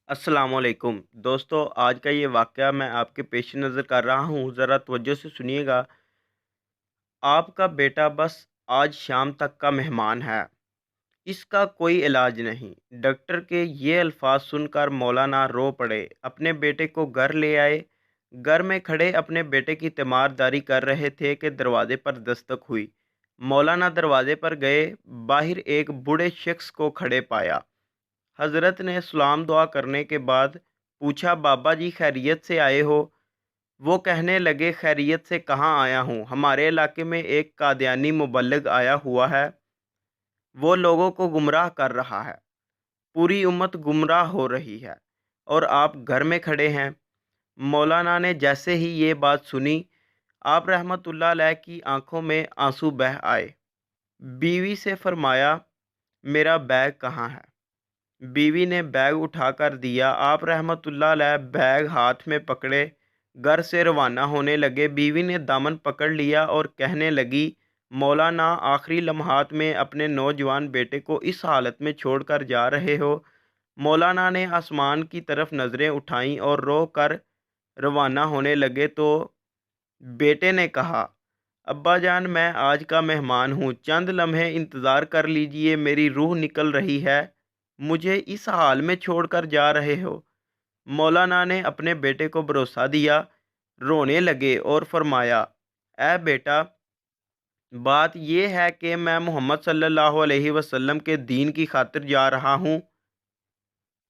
अस्सलाम वालेकुम दोस्तों, आज का ये वाक़या मैं आपके पेश नज़र कर रहा हूँ, ज़रा तवज्जो से सुनिएगा। आपका बेटा बस आज शाम तक का मेहमान है, इसका कोई इलाज नहीं। डॉक्टर के ये अल्फाज सुनकर मौलाना रो पड़े, अपने बेटे को घर ले आए। घर में खड़े अपने बेटे की तीमारदारी कर रहे थे कि दरवाज़े पर दस्तक हुई। मौलाना दरवाज़े पर गए, बाहर एक बूढ़े शख्स को खड़े पाया। हज़रत ने सलाम दुआ करने के बाद पूछा, बाबा जी खैरियत से आए हो? वो कहने लगे, खैरियत से कहाँ आया हूँ, हमारे इलाके में एक कादियानी मुबल्लिग आया हुआ है, वो लोगों को गुमराह कर रहा है, पूरी उम्मत गुमराह हो रही है और आप घर में खड़े हैं। मौलाना ने जैसे ही ये बात सुनी, आप रहमतुल्लाह अलैह की आंखों में आंसू बह आए। बीवी से फरमाया, मेरा बैग कहाँ है? बीवी ने बैग उठाकर दिया। आप रहमतुल्लाह अलैह बैग हाथ में पकड़े घर से रवाना होने लगे। बीवी ने दामन पकड़ लिया और कहने लगी, मौलाना आखिरी लम्हात में अपने नौजवान बेटे को इस हालत में छोड़कर जा रहे हो। मौलाना ने आसमान की तरफ नज़रें उठाईं और रो कर रवाना होने लगे तो बेटे ने कहा, अब्बा जान, मैं आज का मेहमान हूँ, चंद लम्हे इंतज़ार कर लीजिए, मेरी रूह निकल रही है, मुझे इस हाल में छोड़कर जा रहे हो। मौलाना ने अपने बेटे को भरोसा दिया, रोने लगे और फरमाया, ऐ बेटा, बात यह है कि मैं मोहम्मद सल्लल्लाहु अलैहि वसल्लम के दीन की खातिर जा रहा हूँ।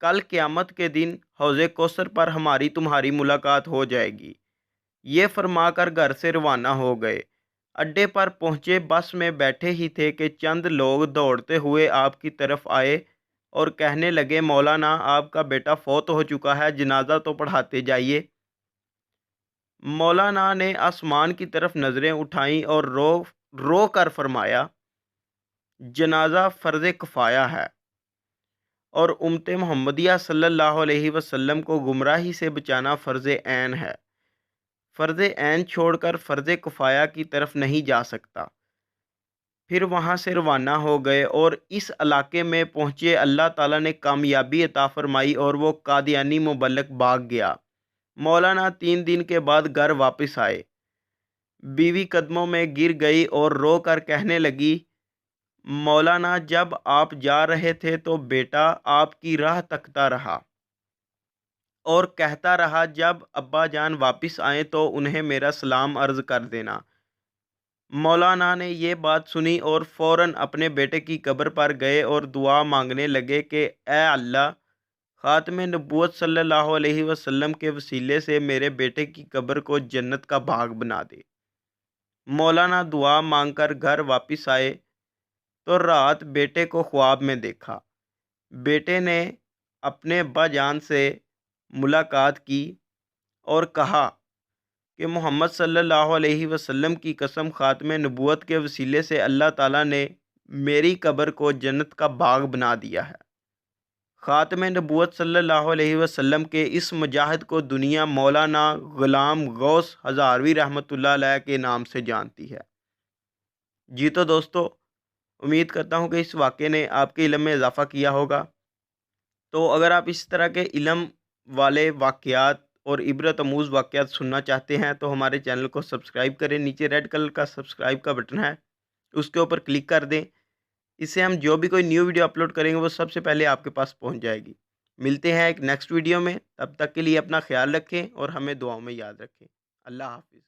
कल क़यामत के दिन हौज़े कौसर पर हमारी तुम्हारी मुलाकात हो जाएगी। ये फरमाकर घर से रवाना हो गए। अड्डे पर पहुँचे, बस में बैठे ही थे कि चंद लोग दौड़ते हुए आपकी तरफ आए और कहने लगे, मौलाना आपका बेटा फौत हो चुका है, जनाजा तो पढ़ाते जाइए। मौलाना ने आसमान की तरफ नज़रें उठाईं और रो कर फरमाया, जनाजा फ़र्ज़ किफ़ाया है और उम्मत मोहम्मदिया सल्लल्लाहु अलैहि वसल्लम को गुमराही से बचाना फ़र्ज़ ऐन है। फ़र्ज़ ऐन छोड़कर फ़र्ज़ किफ़ाया की तरफ नहीं जा सकता। फिर वहाँ से रवाना हो गए और इस इलाके में पहुँचे। अल्लाह ताला ने कामयाबी अता फ़रमाई और वो कादियानी मुबल्लिग भाग गया। मौलाना 3 दिन के बाद घर वापस आए। बीवी कदमों में गिर गई और रो कर कहने लगी, मौलाना जब आप जा रहे थे तो बेटा आपकी राह तकता रहा और कहता रहा, जब अब्बा जान वापस आए तो उन्हें मेरा सलाम अर्ज़ कर देना। मौलाना ने ये बात सुनी और फ़ौरन अपने बेटे की कब्र पर गए और दुआ मांगने लगे कि ए अल्लाह, ख़ात्मे नबूवत सल्लल्लाहु अलैहि वसल्लम के वसीले से मेरे बेटे की कब्र को जन्नत का बाग बना दे। मौलाना दुआ मांगकर घर वापस आए तो रात बेटे को ख्वाब में देखा। बेटे ने अपने अब्बा जान से मुलाकात की और कहा कि मोहम्मद सल्लल्लाहु अलैहि वसल्लम की कसम, ख़ात्मे नबूवत के वसीले से अल्लाह ताला ने मेरी कब्र को जन्नत का बाग बना दिया है। ख़ात्मे नबूवत सल्लल्लाहु अलैहि वसल्लम के इस मुजाहिद को दुनिया मौलाना ग़ुलाम गौस हज़ारवी रहमतुल्लाह अलैह के नाम से जानती है। जी तो दोस्तों, उम्मीद करता हूँ कि इस वाक़े ने आपके इल्म में इजाफ़ा किया होगा। तो अगर आप इस तरह के इल्म वाले वाक़यात और इबरत आमूज़ वाक़यात सुनना चाहते हैं तो हमारे चैनल को सब्सक्राइब करें। नीचे रेड कलर का सब्सक्राइब का बटन है, उसके ऊपर क्लिक कर दें। इससे हम जो भी कोई न्यू वीडियो अपलोड करेंगे वो सबसे पहले आपके पास पहुंच जाएगी। मिलते हैं एक नेक्स्ट वीडियो में, तब तक के लिए अपना ख्याल रखें और हमें दुआओं में याद रखें। अल्लाह हाफ़िज़।